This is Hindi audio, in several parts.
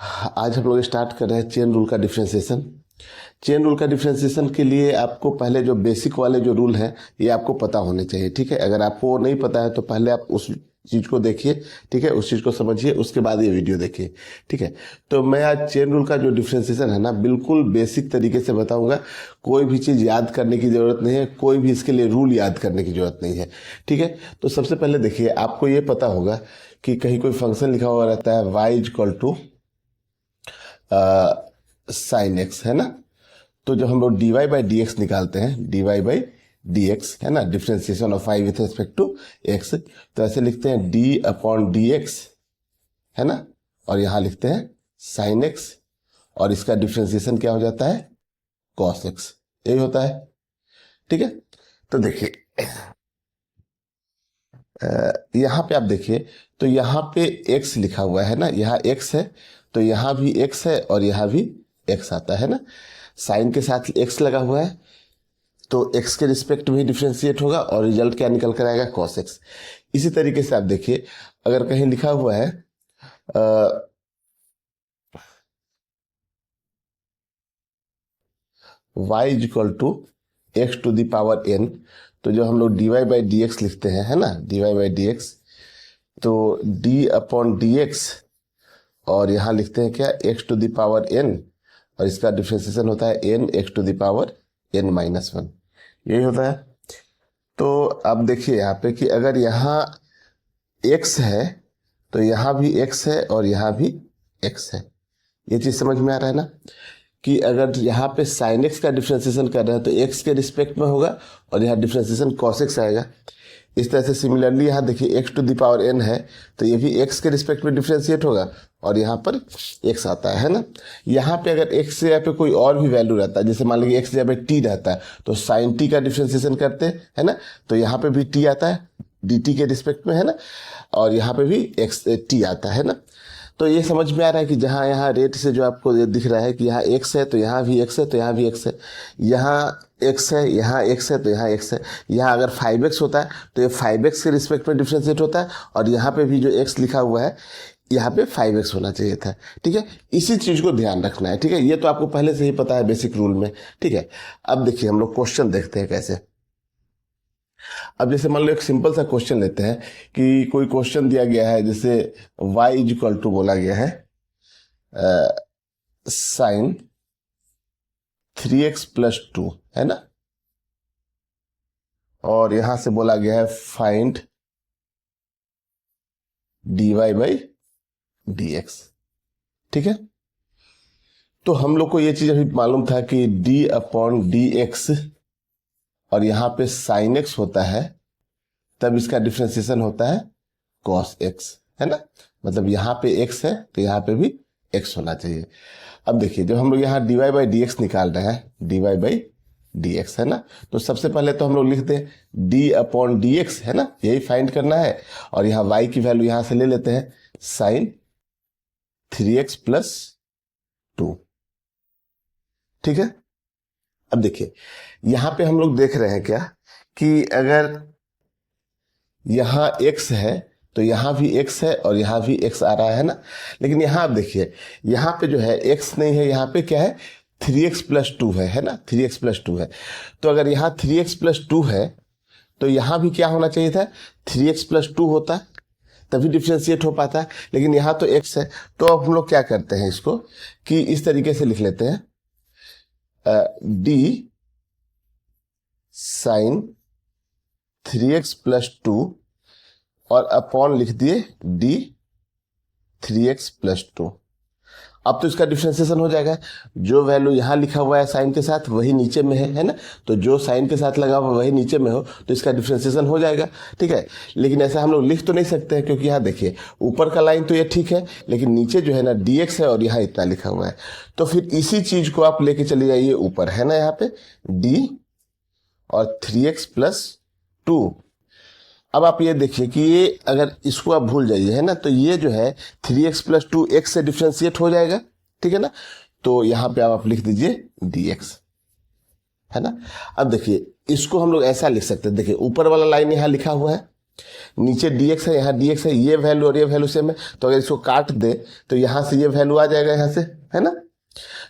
आज हम लोग स्टार्ट कर रहे हैं चेन रूल का डिफ्रेंसिएशन। चेन रूल का डिफ्रेंसिएशन के लिए आपको पहले जो बेसिक वाले जो रूल हैं ये आपको पता होने चाहिए, ठीक है। अगर आपको नहीं पता है तो पहले आप उस चीज़ को देखिए, ठीक है, उस चीज़ को समझिए, उसके बाद ये वीडियो देखिए, ठीक है। तो मैं आज चेन रूल का जो डिफ्रेंसिएशन है ना बिल्कुल बेसिक तरीके से बताऊंगा। कोई भी चीज़ याद करने की ज़रूरत नहीं है, कोई भी इसके लिए रूल याद करने की ज़रूरत नहीं है, ठीक है। तो सबसे पहले देखिए, आपको ये पता होगा कि कहीं कोई फंक्शन लिखा हुआ रहता है y equal to sine x, है ना। तो जब हम लोग dy बाई डी एक्स निकालते हैं, dy बाई डी एक्स, है ना, differentiation of y with respect to x, तो ऐसे लिखते हैं d अपॉन डी एक्स, है ना, और यहां लिखते हैं साइन x, और इसका डिफ्रेंसिएशन क्या हो जाता है, cos x, यही होता है, ठीक है। तो देखिए यहां पे आप देखिए, तो यहां पे x लिखा हुआ है ना, यहाँ x है, तो यहां भी x है और यहां भी x आता है ना। साइन के साथ x लगा हुआ है तो x के रिस्पेक्ट में ही डिफ्रेंशिएट होगा और रिजल्ट क्या निकल कर आएगा, cos x। इसी तरीके से आप देखिए, अगर कहीं लिखा हुआ है y equal to x to the power n, तो जो हम लोग dy बाई डी एक्स लिखते हैं, है ना, dy बाई डी एक्स, तो d अपॉन डी एक्स, और यहां लिखते हैं क्या, x to the power n, और इसका डिफ्रेंसिएशन होता है n x to the power n minus one, यही होता है। तो अब देखिए यहाँ पे कि अगर यहाँ x है तो यहाँ भी x है और यहाँ भी x है, ये चीज समझ में आ रहा है ना, कि अगर यहाँ पे साइन x का डिफ्रेंसिएशन कर रहे हैं तो x के रिस्पेक्ट में होगा और यहाँ डिफ्रेंसिएशन cos x आएगा। इस तरह से सिमिलरली यहाँ देखिए x to the power n है तो ये भी x के रिस्पेक्ट में डिफ्रेंशिएट होगा और यहाँ पर x आता है ना। यहाँ पे अगर x से यहाँ पे कोई और भी वैल्यू रहता है, जैसे मान लीजिए x यहाँ पे t रहता है तो साइन t का डिफ्रेंशिएशन करते हैं, है ना, तो यहाँ पे भी t आता है dt के रिस्पेक्ट में, है ना, और यहाँ पे भी x t आता है ना। तो ये समझ में आ रहा है कि जहाँ यहाँ रेट से जो आपको दिख रहा है कि यहाँ x है तो यहाँ भी x है, तो यहाँ भी x है, यहाँ x है, यहाँ x है, तो यहाँ x है। यहाँ अगर 5x होता है तो ये 5x के रिस्पेक्ट में डिफ्रेंशिएट होता है, और यहाँ पे भी जो x लिखा हुआ है यहाँ पे 5x होना चाहिए था, ठीक है। इसी चीज को ध्यान रखना है, ठीक है। ये तो आपको पहले से ही पता है बेसिक रूल में, ठीक है। अब देखिए हम लोग क्वेश्चन देखते हैं कैसे। अब जैसे मान लो एक सिंपल सा क्वेश्चन लेते हैं कि कोई क्वेश्चन दिया गया है, जैसे y इक्वल टू बोला गया है साइन 3x प्लस 2, है ना, और यहां से बोला गया है find dy by d x, ठीक है। तो हम लोग को ये चीज अभी मालूम था कि d अपॉन डी एक्स और यहां पे साइन x होता है, तब इसका डिफ्रेंसिएशन होता है cos x, है ना, मतलब यहां पे x है तो यहां पे भी x होना चाहिए। अब देखिए जब हम लोग यहाँ dy बाई डी एक्स निकाल रहे हैं, dy बाई डी एक्स, है ना, तो सबसे पहले तो हम लोग लिखते हैं d अपॉन डी एक्स, है ना, यही फाइंड करना है, और यहाँ y की वैल्यू यहां से ले लेते हैं साइन 3x प्लस 2, ठीक है। अब देखिए यहां पे हम लोग देख रहे हैं क्या कि अगर यहां x है तो यहां भी x है और यहां भी x आ रहा है ना, लेकिन यहां आप देखिए यहां पे जो है x नहीं है, यहां पे क्या है 3x प्लस 2 है ना, 3x प्लस 2 है। तो अगर यहां 3x प्लस 2 है तो यहां भी क्या होना चाहिए था, 3x प्लस 2 होता, तभी डिफ्रेंशिएट हो पाता है, लेकिन यहां तो x है। तो अब हम लोग क्या करते हैं इसको कि इस तरीके से लिख लेते हैं d साइन 3x प्लस 2 और अपॉन लिख दिए d 3x प्लस 2। अब तो इसका डिफ्रेंसिएशन हो जाएगा, जो वैल्यू यहां लिखा हुआ है साइन के साथ वही नीचे में है ना, तो जो साइन के साथ लगा हुआ वही नीचे में हो तो इसका डिफ्रेंसिएशन हो जाएगा, ठीक है। लेकिन ऐसा हम लोग लिख तो नहीं सकते हैं क्योंकि यहाँ देखिए ऊपर का लाइन तो ये ठीक है, लेकिन नीचे जो है ना dx है और यहाँ इतना लिखा हुआ है, तो फिर इसी चीज को आप लेके चले जाइए ऊपर, है ना, यहाँ पे d और 3x प्लस 2। अब आप ये देखिए कि ये अगर इसको आप भूल जाइए, है ना, तो ये जो है 3x प्लस 2 x से डिफ्रेंशिएट हो जाएगा, ठीक है ना। तो यहां पे आप लिख दीजिए dx, है ना। अब देखिए इसको हम लोग ऐसा लिख सकते हैं, देखिए ऊपर वाला लाइन यहां लिखा हुआ है नीचे dx है, यहाँ dx है, ये वैल्यू और ये वैल्यू सेम है, तो अगर इसको काट दे तो यहाँ से ये वैल्यू आ जाएगा यहाँ से, है ना।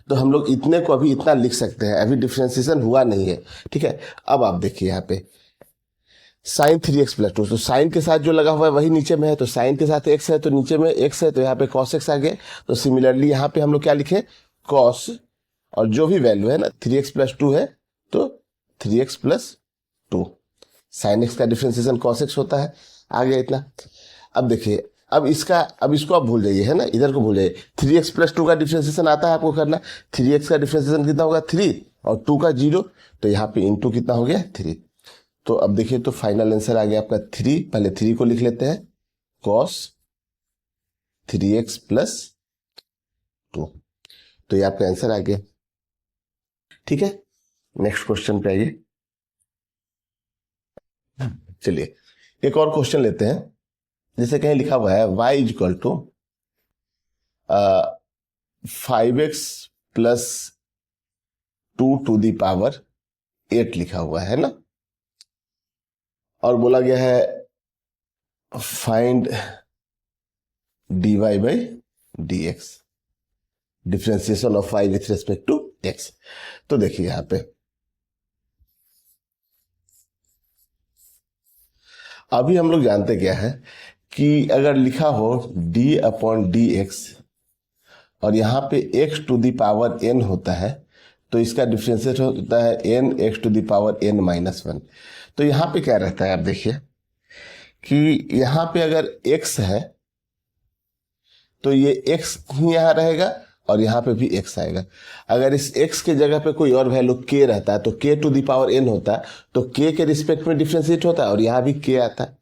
तो हम लोग इतने को अभी इतना लिख सकते हैं, अभी डिफ्रेंसिएशन हुआ नहीं है, ठीक है। अब आप देखिए यहाँ पे साइन 3x प्लस 2, तो साइन के साथ जो लगा हुआ है वही नीचे में है, तो साइन के साथ x है तो नीचे में x है, तो यहाँ पे cos x आ गया। तो सिमिलरली यहाँ पे हम लोग क्या लिखे, cos, और जो भी वैल्यू है ना 3x प्लस 2 है तो 3x प्लस 2, साइन x का डिफ्रेंसिएशन cos x होता है, आ गया इतना। अब देखिए, अब इसको आप भूल जाइए, है ना, इधर को भूल जाइए। 3x प्लस 2 का डिफ्रेंसिएशन आता है आपको करना, 3x का डिफ्रेंसिएशन कितना होगा 3 और 2 का 0, तो यहाँ पे इंटू कितना हो गया 3। तो अब देखिए, तो फाइनल आंसर आ गया आपका 3, पहले 3 को लिख लेते हैं, cos 3x प्लस 2, तो ये आपका आंसर आ गया, ठीक है। नेक्स्ट क्वेश्चन पे आइए। चलिए एक और क्वेश्चन लेते हैं, जैसे कहीं लिखा हुआ है y is equal to 5x plus 2 to the power 8 लिखा हुआ है ना, और बोला गया है find dy by dx, differentiation of y with respect to x। तो देखिए यहां पे अभी हम लोग जानते क्या है कि अगर लिखा हो d अपॉन डी एक्स और यहाँ पे x to the power n होता है, तो इसका डिफरेंशिएशन होता है n x to the power n minus 1। तो यहाँ पे क्या रहता है, आप देखिए कि यहाँ पे अगर x है तो ये x ही यहाँ रहेगा और यहाँ पे भी x आएगा। अगर इस x के जगह पे कोई और वैल्यू k रहता है तो k to the power n होता है, तो k के रिस्पेक्ट में डिफरेंशिएट होता है और यहाँ भी k आता है।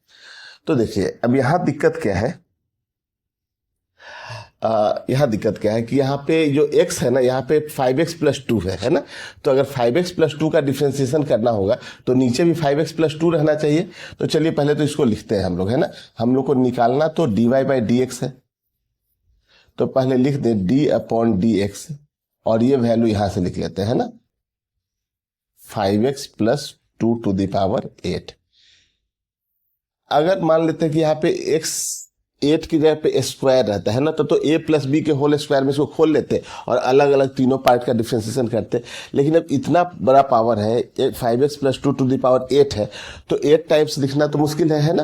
तो देखिए अब यहाँ दिक्कत क्या है, यहाँ दिक्कत क्या है कि यहाँ पे जो x है ना, यहाँ पे 5x प्लस 2 है ना, तो अगर 5x प्लस 2 का डिफरेंशिएशन करना होगा तो नीचे भी 5x प्लस 2 रहना चाहिए। तो चलिए पहले तो इसको लिखते हैं हम लोग, है ना, हम लोग को निकालना तो dy बाई डी एक्स है, तो पहले लिख दे d अपॉन डी एक्स और ये वैल्यू यहां से लिख लेते हैं ना, 5x plus 2 to the power 8। अगर मान लेते हैं कि यहाँ पे x 8 की जगह पे स्क्वायर रहता है ना, तो a प्लस बी के होल स्क्वायर में इसको खोल लेते और अलग अलग तीनों पार्ट का डिफरेंशिएशन करते। लेकिन अब इतना बड़ा पावर है, 5x plus 2 to the power 8 है, तो 8 टाइम्स लिखना तो मुश्किल है ना।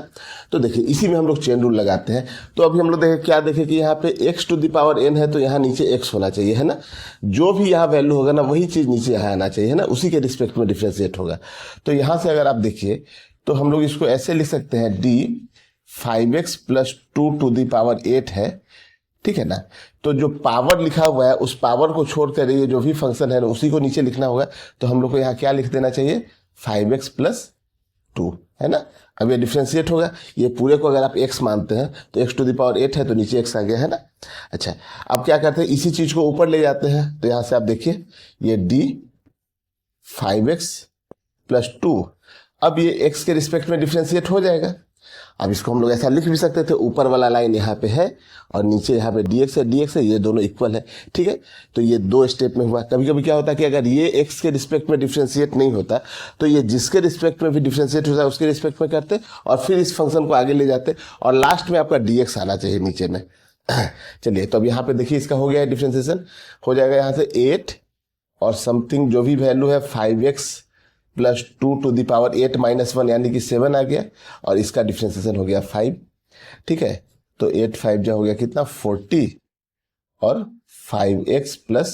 तो देखिए इसी में हम लोग चेन रूल लगाते हैं। तो अभी हम लोग देखें क्या देखें कि यहाँ पे x to the power n है, तो यहाँ नीचे x होना चाहिए, है ना, जो भी यहाँ वैल्यू होगा ना वही चीज नीचे यहाँ आना चाहिए, है ना, उसी के रिस्पेक्ट में डिफरेंशिएट होगा। तो यहाँ से अगर आप देखिए तो हम लोग इसको ऐसे लिख सकते हैं, d 5x plus 2 to the power 8 है, ठीक है ना। तो जो पावर लिखा हुआ है उस पावर को छोड़कर ये जो भी फंक्शन है ना उसी को नीचे लिखना होगा। तो हम लोग को यहाँ क्या लिख देना चाहिए, 5x प्लस 2, है ना। अब ये डिफरेंशिएट होगा, ये पूरे को अगर आप x मानते हैं तो x टू दी पावर 8 है तो नीचे x आ गया, है ना। अच्छा, अब क्या करते हैं, इसी चीज को ऊपर ले जाते हैं। तो यहां से आप देखिए ये d 5x प्लस 2, अब ये x के रिस्पेक्ट में डिफरेंशिएट हो जाएगा। अब इसको हम लोग ऐसा लिख भी सकते थे, ऊपर वाला लाइन यहाँ पे है और नीचे यहाँ पे dx है, ये दोनों इक्वल है, ठीक है। तो ये 2 स्टेप में हुआ। कभी कभी क्या होता है कि अगर ये x के रिस्पेक्ट में डिफरेंशिएट नहीं होता तो ये जिसके रिस्पेक्ट में भी डिफरेंशिएट होता है उसके रिस्पेक्ट में करते और फिर इस फंक्शन को आगे ले जाते और लास्ट में आपका dx आना चाहिए नीचे में। चलिए तो अब यहाँ पे देखिए इसका हो गया है डिफरेंशिएशन, हो जाएगा यहाँ से 8 और समथिंग जो भी वैल्यू है 5x plus 2 to the power 8 minus 1 यानी कि 7 आ गया और इसका डिफरेंशिएशन हो गया 5, ठीक है। तो 8 5 जो हो गया कितना 40 और 5x plus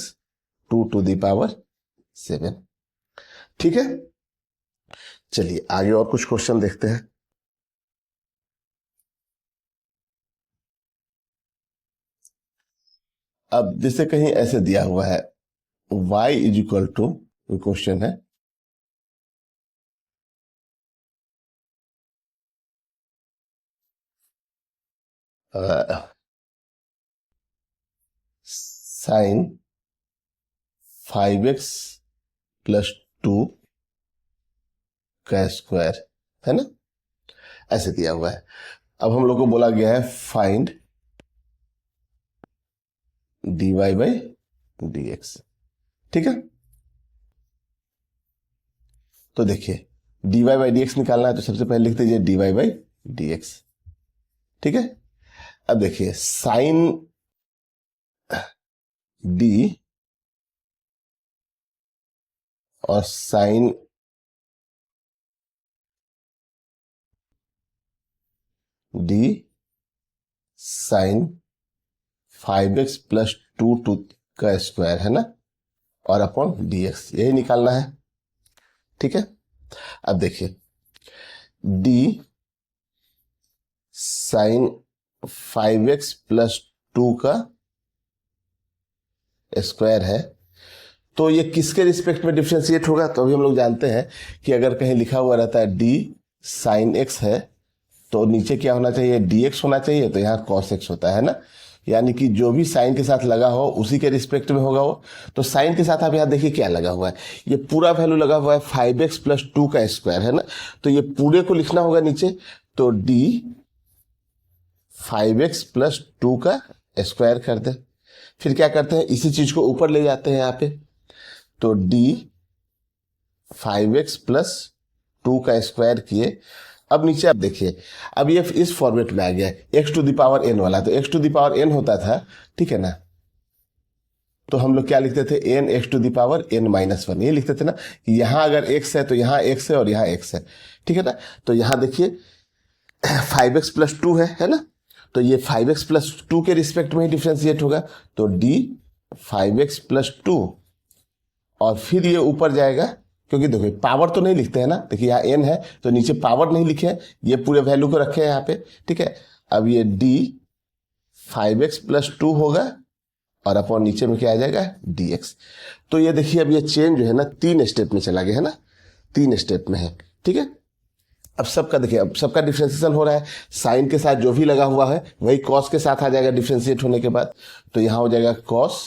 2 to the power 7, ठीक है। चलिए आगे और कुछ क्वेश्चन देखते हैं। अब जैसे कहीं ऐसे दिया हुआ है y is equal to, question है साइन 5x प्लस 2 का स्क्वायर, है ना, ऐसे दिया हुआ है। अब हम लोग को बोला गया है फाइंड dy बाई dx, ठीक है। तो देखिए dy बाई dx निकालना है तो सबसे पहले लिख दीजिए dy बाई dx। ठीक है, अब देखिए साइन d और sine d sine 5x plus 2 का स्क्वायर है ना, और अपॉन dx, यही निकालना है। ठीक है, अब देखिए d साइन 5x प्लस 2 का स्क्वायर है, तो ये किसके रिस्पेक्ट में डिफ्रेंशिएट होगा? तो अभी हम लोग जानते हैं कि अगर कहीं लिखा हुआ रहता है d साइन x है, तो नीचे क्या होना चाहिए? dx होना चाहिए, तो यहाँ cos x होता है ना, यानी कि जो भी साइन के साथ लगा हो उसी के रिस्पेक्ट में होगा वो। तो साइन के साथ आप यहाँ देखिए क्या लगा हुआ है, ये पूरा वैल्यू लगा हुआ है 5x प्लस 2 का स्क्वायर है ना, तो ये पूरे को लिखना होगा नीचे, तो d 5x प्लस 2 का स्क्वायर कर दे। फिर क्या करते हैं, इसी चीज को ऊपर ले जाते हैं यहाँ पे, तो d 5x प्लस 2 का स्क्वायर किए। अब नीचे आप देखिए, अब ये इस फॉर्मेट में आ गया x to the power n वाला, तो x to the power n होता था, ठीक है ना, तो हम लोग क्या लिखते थे? n x to the power n minus 1, ये लिखते थे ना कि यहां अगर x है तो यहां x है और यहां x है, ठीक है ना। तो यहां देखिए 5x प्लस 2 है ना, तो ये 5x प्लस 2 के रिस्पेक्ट में ही डिफ्रेंशिएट होगा, तो d 5x प्लस 2, और फिर ये ऊपर जाएगा, क्योंकि देखो पावर तो नहीं लिखते हैं ना, देखिए यहाँ n है तो नीचे पावर नहीं लिखे हैं, ये पूरे वैल्यू को रखे हैं यहाँ पे, ठीक है। अब ये d 5x प्लस 2 होगा और अपॉन नीचे में क्या आ जाएगा? dx। तो ये देखिए अब ये चेंज जो है ना 3 स्टेप में चला गया है ना, 3 स्टेप में है, ठीक है। अब सबका देखिए, अब सबका डिफ्रेंसिएशन हो रहा है, साइन के साथ जो भी लगा हुआ है वही कॉस के साथ आ जाएगा डिफ्रेंशिएट होने के बाद, तो यहां हो जाएगा कॉस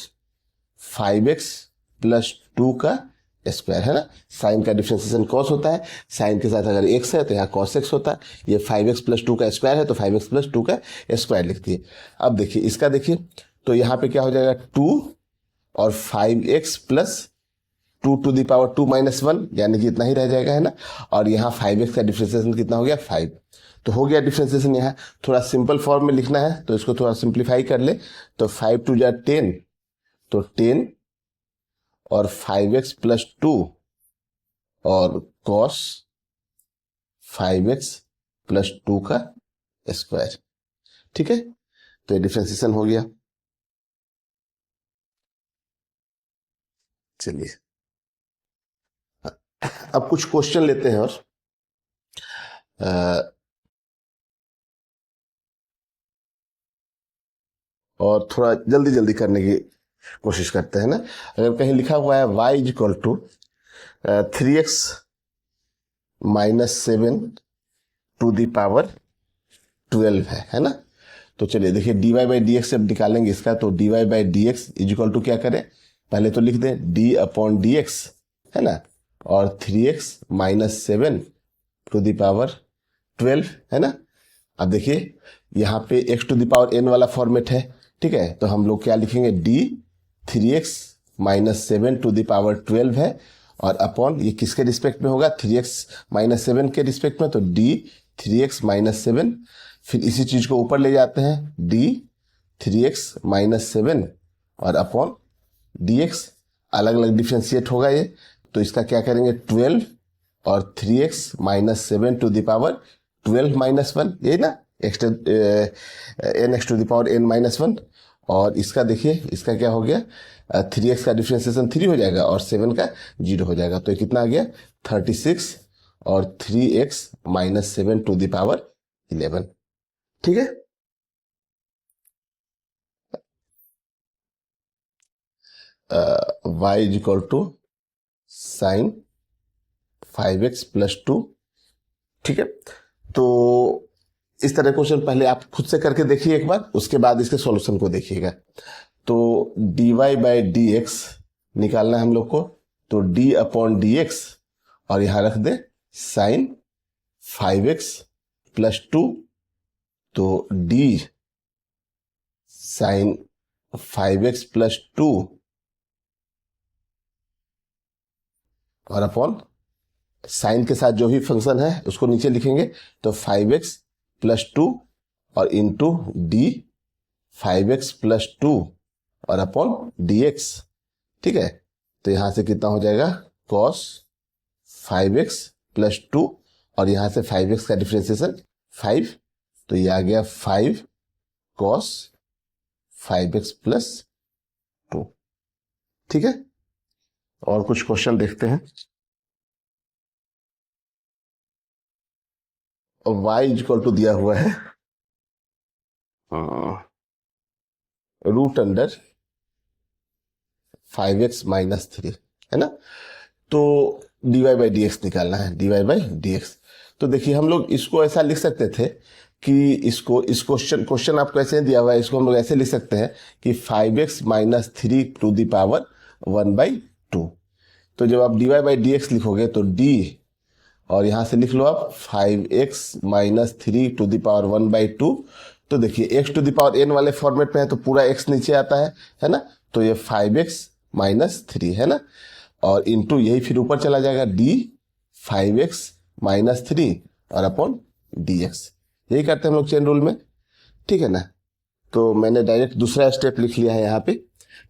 5x प्लस 2 का स्क्वायर है ना। साइन का डिफ्रेंशिएशन कॉस होता है, साइन के साथ अगर x है तो यहाँ कॉस x होता है, ये 5x प्लस 2 का स्क्वायर है तो 5x प्लस 2 का स्क्वायर लिखती है। अब देखिए इसका देखिए, तो यहाँ पे क्या हो जाएगा 2 और 5x plus 2 to the power 2 minus 1, यानी कि इतना ही रह जाएगा है ना, और यहाँ 5x का डिफ्रेंशिएशन कितना हो गया? 5। तो हो गया डिफ्रेंशिएशन। यहाँ थोड़ा सिंपल फॉर्म में लिखना है तो इसको थोड़ा सिंप्लीफाई कर ले, तो 5 टू जा 10, तो 10 और 5x प्लस 2 और cos 5x प्लस 2 का स्क्वायर, ठीक है। तो ये डिफ्रेंशिएशन हो गया। चलिए अब कुछ क्वेश्चन लेते हैं और थोड़ा जल्दी जल्दी करने की कोशिश करते हैं ना। अगर कहीं लिखा हुआ है y is equal to 3x minus 7 to the power 12 है ना, तो चलिए देखिए dy बाई डी एक्स जब निकालेंगे इसका, तो dy by d x is equal to क्या करें, पहले तो लिख दें d अपॉन डी एक्स है ना, और 3x minus 7 to the power 12 है ना। अब देखिए यहाँ पे x to the power n वाला फॉर्मेट है, ठीक है, तो हम लोग क्या लिखेंगे, d 3x minus 7 to the power 12 है, और अपॉन ये किसके रिस्पेक्ट में होगा? 3x माइनस 7 के रिस्पेक्ट में, तो d 3x माइनस 7, फिर इसी चीज को ऊपर ले जाते हैं d 3x माइनस 7 और अपॉन dx, अलग अलग डिफ्रेंशिएट होगा ये, तो इसका क्या करेंगे 12 और 3x minus 7 to the power 12 minus 1, यही ना, n x to the power n minus 1, और इसका देखिए इसका क्या हो गया, 3x का डिफ्रेंशिएशन 3 हो जाएगा और 7 का 0 हो जाएगा, तो ये कितना आ गया 36 और 3x minus 7 to the power 11, ठीक है। y is equal to sine 5x plus 2, ठीक है। तो इस तरह क्वेश्चन पहले आप खुद से करके देखिए एक बार, उसके बाद इसके सॉल्यूशन को देखिएगा। तो dy बाई डी एक्स निकालना है हम लोग को, तो d अपॉन डी एक्स और यहां रख दे साइन 5x प्लस 2, तो d साइन 5x प्लस 2 और अपॉन साइन के साथ जो भी फंक्शन है उसको नीचे लिखेंगे, तो 5x प्लस 2 और इंटू डी 5x प्लस 2 और अपॉन dx। ठीक है, तो यहां से कितना हो जाएगा cos 5x प्लस 2 और यहां से 5x का डिफरेंशिएशन 5, तो ये आ गया 5 cos 5x प्लस 2। ठीक है, और कुछ क्वेश्चन देखते हैं। y इक्वल टू दिया हुआ है रूट अंडर 5x माइनस 3, है ना। तो dy बाई डी एक्स निकालना है, dy बाई डी एक्स। तो देखिए हम लोग इसको ऐसा लिख सकते थे कि इस क्वेश्चन आपको ऐसे दिया हुआ है, इसको हम लोग ऐसे लिख सकते हैं कि 5x minus 3 to the power 1/2। तो जब आप dy बाई डी एक्स लिखोगे तो d और यहां से लिख लो आप 5x minus 3 to the power 1/2। तो देखिए x to the power n वाले फॉर्मेट में है तो पूरा x नीचे आता है ना। तो ये 5x माइनस 3 है ना, और इंटू यही फिर ऊपर चला जाएगा d 5x माइनस 3 और अपॉन dx। यही करते हैं हम लोग चेन रूल में, ठीक है ना। तो मैंने डायरेक्ट दूसरा स्टेप लिख लिया है यहाँ पे,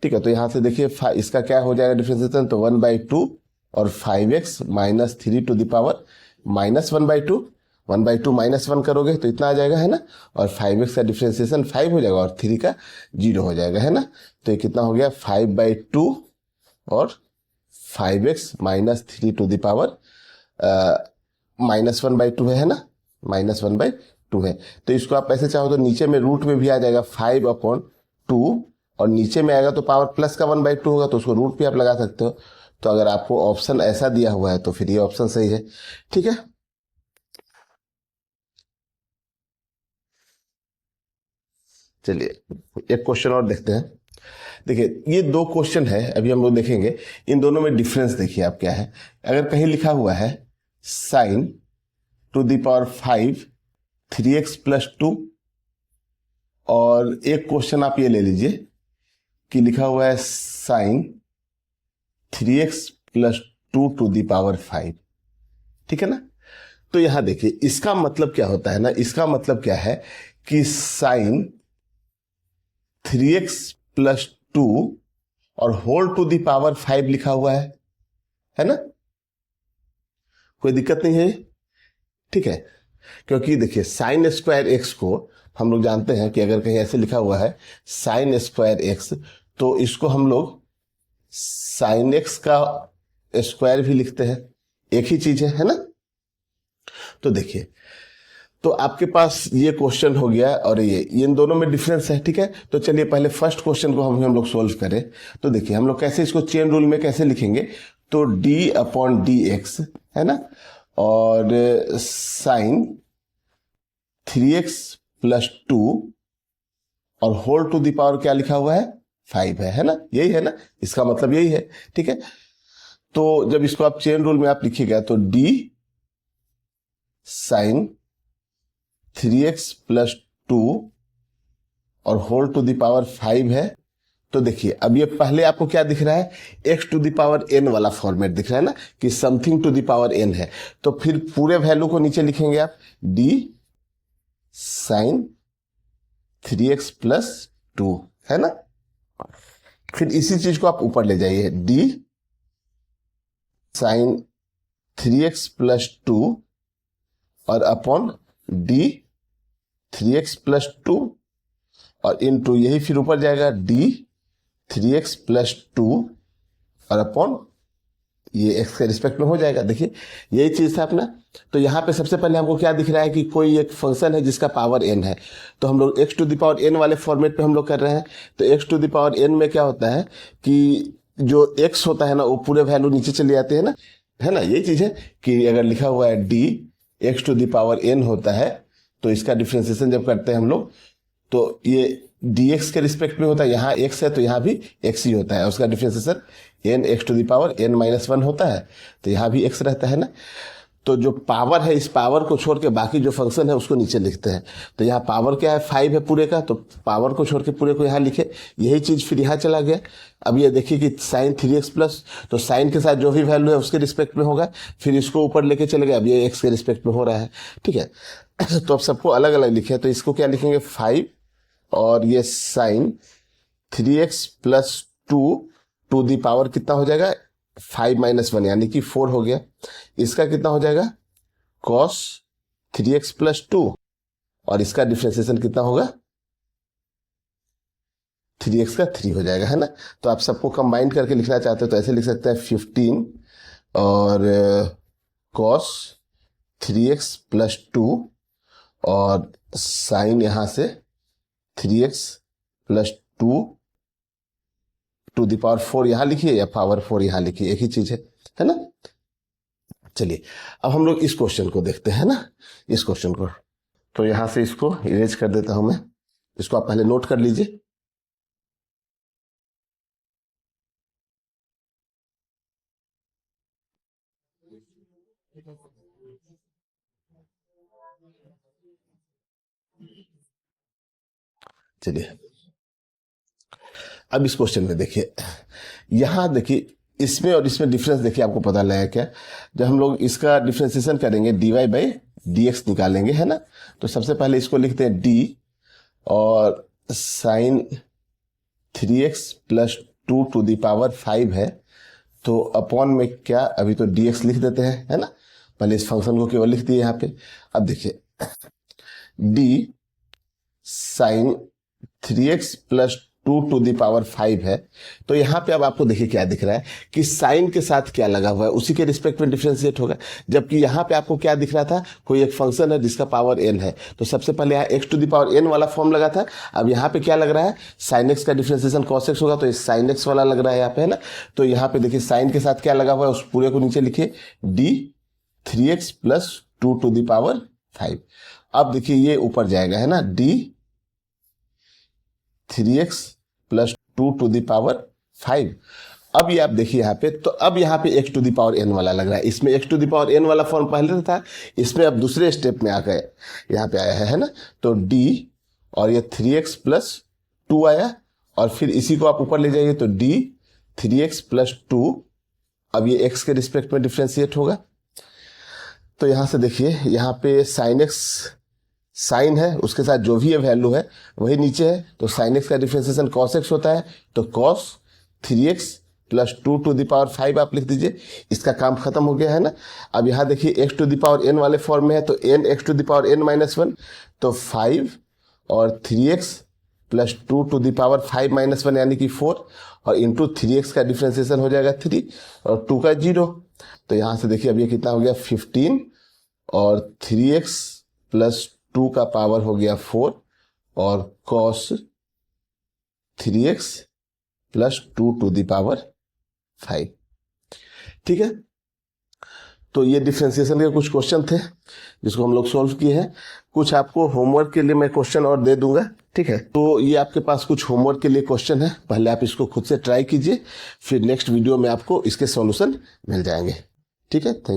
ठीक है। तो यहाँ से देखिए इसका क्या हो जाएगा डिफरेंशिएशन, तो 1/2 और 5x minus 3 to the power minus 1/2, 1/2 minus 1 करोगे तो इतना आ जाएगा, है ना। और 5x का डिफरेंशिएशन 5 हो जाएगा और 3 का 0 हो जाएगा, है ना। तो ये कितना हो गया 5/2 और 5x minus 3 to the power minus 1/2 है ना, माइनस 1/2 है। तो इसको आप ऐसे चाहो तो नीचे में रूट में भी आ जाएगा 5/2 और नीचे में आएगा तो पावर प्लस का 1/2 होगा, तो उसको रूट भी आप लगा सकते हो। तो अगर आपको ऑप्शन ऐसा दिया हुआ है तो फिर ये ऑप्शन सही है, ठीक है। चलिए एक क्वेश्चन और देखते हैं। देखिए ये दो क्वेश्चन है, अभी हम लोग देखेंगे इन दोनों में डिफरेंस देखिए आप क्या है। अगर कहीं लिखा हुआ है sign to the power 5 3x plus 2, और एक क्वेश्चन आप ये ले लीजिए कि लिखा हुआ है sine 3x plus 2 to the power 5, ठीक है ना। तो यहां देखिए इसका मतलब क्या होता है ना, इसका मतलब क्या है कि साइन 3x प्लस 2 और होल टू द पावर 5 लिखा हुआ है ना। कोई दिक्कत नहीं है, ठीक है। क्योंकि देखिए साइन स्क्वायर एक्स को हम लोग जानते हैं कि अगर कहीं ऐसे लिखा हुआ है साइन स्क्वायर एक्स, तो इसको हम लोग साइन एक्स का स्क्वायर भी लिखते हैं, एक ही चीज है ना। तो देखिए तो आपके पास ये क्वेश्चन हो गया और ये इन दोनों में डिफरेंस है, ठीक है। तो चलिए पहले फर्स्ट क्वेश्चन को हम लोग सोल्व करें। तो देखिए हम लोग कैसे इसको चेन रूल में कैसे लिखेंगे, तो d अपॉन डी एक्स है ना, और साइन 3x प्लस 2 और होल टू द पावर क्या लिखा हुआ है 5 है ना, यही है ना, इसका मतलब यही है, ठीक है। तो जब इसको आप चेन रूल में आप लिखिएगा तो d साइन 3x प्लस 2 और होल टू द पावर 5 है। तो देखिए अब ये पहले आपको क्या दिख रहा है, x to the power n वाला फॉर्मेट दिख रहा है ना, कि something to the power n है। तो फिर पूरे वैल्यू को नीचे लिखेंगे आप d साइन 3x प्लस 2 है ना। फिर इसी चीज को आप ऊपर ले जाइए d साइन 3x प्लस 2 और अपॉन d 3x प्लस 2 और इनटू यही फिर ऊपर जाएगा d 3x प्लस 2 और अपॉन ये x के रिस्पेक्ट में हो जाएगा। देखिए यही चीज था अपना। तो यहाँ पे सबसे पहले हमको क्या दिख रहा है कि कोई एक फंक्शन है जिसका पावर n है, तो हम लोग x to the power n वाले फॉर्मेट पे हम लोग कर रहे हैं। तो x to the power n में क्या होता है कि जो x होता है ना वो पूरे वैल्यू नीचे चले जाते हैं ना, है ना। यही चीज है कि अगर लिखा हुआ है d x to the power n होता है, तो इसका डिफरेंशिएशन जब करते हैं हम लोग तो ये dx के रिस्पेक्ट में होता है, यहाँ x है तो यहाँ भी x ही होता है, उसका differentiation n x to the power n minus 1 होता है, तो यहाँ भी x रहता है ना। तो जो पावर है इस पावर को छोड़ के बाकी जो फंक्शन है उसको नीचे लिखते हैं। तो यहाँ पावर क्या है 5 है पूरे का, तो पावर को छोड़ के पूरे को यहाँ लिखे। यही चीज़ फिर यहाँ चला गया। अब ये देखिए कि साइन 3x प्लस, तो साइन के साथ जो भी वैल्यू है उसके रिस्पेक्ट में होगा, फिर इसको ऊपर लेके चले गए। अब ये x के रिस्पेक्ट में हो रहा है, ठीक है। तो अब सबको अलग अलग लिखे, तो इसको क्या लिखेंगे 5 और ये sine 3x plus 2 to the power कितना हो जाएगा 5 माइनस 1 यानी कि 4 हो गया। इसका कितना हो जाएगा cos 3x प्लस 2 और इसका डिफरेंशिएशन कितना होगा 3x का 3 हो जाएगा, है ना। तो आप सबको कंबाइन करके लिखना चाहते हो तो ऐसे लिख सकते हैं 15 और cos 3x प्लस 2 और साइन यहां से 3x plus 2 to the power 4 यहां लिखिए या पावर 4 यहां लिखिए, एक ही चीज है ना। चलिए अब हम लोग इस क्वेश्चन को देखते हैं ना, इस क्वेश्चन को। तो यहां से इसको इरेज कर देता हूं मैं, इसको आप पहले नोट कर लीजिए। चलिए अब इस क्वेश्चन में देखिए, यहां देखिए इसमें और इसमें डिफरेंस देखिए, आपको पता लगा क्या। जब हम लोग इसका डिफरेंशिएशन करेंगे dy बाई dx निकालेंगे, है ना। तो सबसे पहले इसको लिखते हैं d और sine 3x plus 2 to the power 5 है, तो अपॉन में क्या, अभी तो dx लिख देते हैं, है ना। पहले इस फंक्शन को केवल लिख दिए यहाँ पे। अब देखिए d sine 3x plus 2 to the power 5 है, तो यहाँ पे अब आपको देखिए क्या दिख रहा है कि साइन के साथ क्या लगा हुआ है उसी के रिस्पेक्ट में डिफरेंशिएट होगा। जबकि यहाँ पे आपको क्या दिख रहा था, कोई एक फंक्शन है जिसका पावर n है, तो सबसे पहले यहाँ x to the power n वाला फॉर्म लगा था। अब यहाँ पे क्या लग रहा है, साइन x का डिफरेंशिएशन cos x होगा, तो इस साइन x वाला लग रहा है यहाँ पे, है ना। तो यहाँ पे देखिए साइन के साथ क्या लगा हुआ है उस पूरे को नीचे लिखिए, d 3x plus 2 to the power 5। अब देखिए ये ऊपर जाएगा, है ना, d 3x plus 2 to the power 5। अब ये आप देखिए यहाँ पे, तो अब यहाँ पे x to the power n वाला लग रहा है। इसमें x to the power n वाला फॉर्म पहले था, इसमें अब दूसरे स्टेप में आ गए, यहाँ पे आया है ना। तो d और ये 3x प्लस 2 आया, और फिर इसी को आप ऊपर ले जाइए तो d 3x प्लस 2, अब ये x के रिस्पेक्ट में डिफ्रेंशिएट होगा। तो यहाँ से देखिए यहाँ पे साइन x साइन है, उसके साथ जो भी ये वैल्यू है वही नीचे है, तो साइन x का डिफरेंशिएशन cos x होता है, तो cos 3x plus 2 to the power 5 आप लिख दीजिए। इसका काम खत्म हो गया, है ना। अब यहाँ देखिए x to the power n वाले फॉर्म में है, तो n x to the power n minus 1, तो 5 और 3x plus 2 to the power 5 minus 1 यानी कि 4, और इंटू 3x का डिफरेंशिएशन हो जाएगा 3 और 2 का 0। तो यहाँ से देखिए अब ये कितना हो गया 15 और 3x प्लस 2 का पावर हो गया 4 और cos 3x plus 2 to the power 5, ठीक है। तो ये डिफरेंशिएशन के कुछ क्वेश्चन थे जिसको हम लोग सॉल्व किए हैं। कुछ आपको होमवर्क के लिए मैं क्वेश्चन और दे दूंगा, ठीक है। तो ये आपके पास कुछ होमवर्क के लिए क्वेश्चन है, पहले आप इसको खुद से ट्राई कीजिए, फिर नेक्स्ट वीडियो में आपको इसके सॉल्यूशन मिल जाएंगे, ठीक है। Thank you.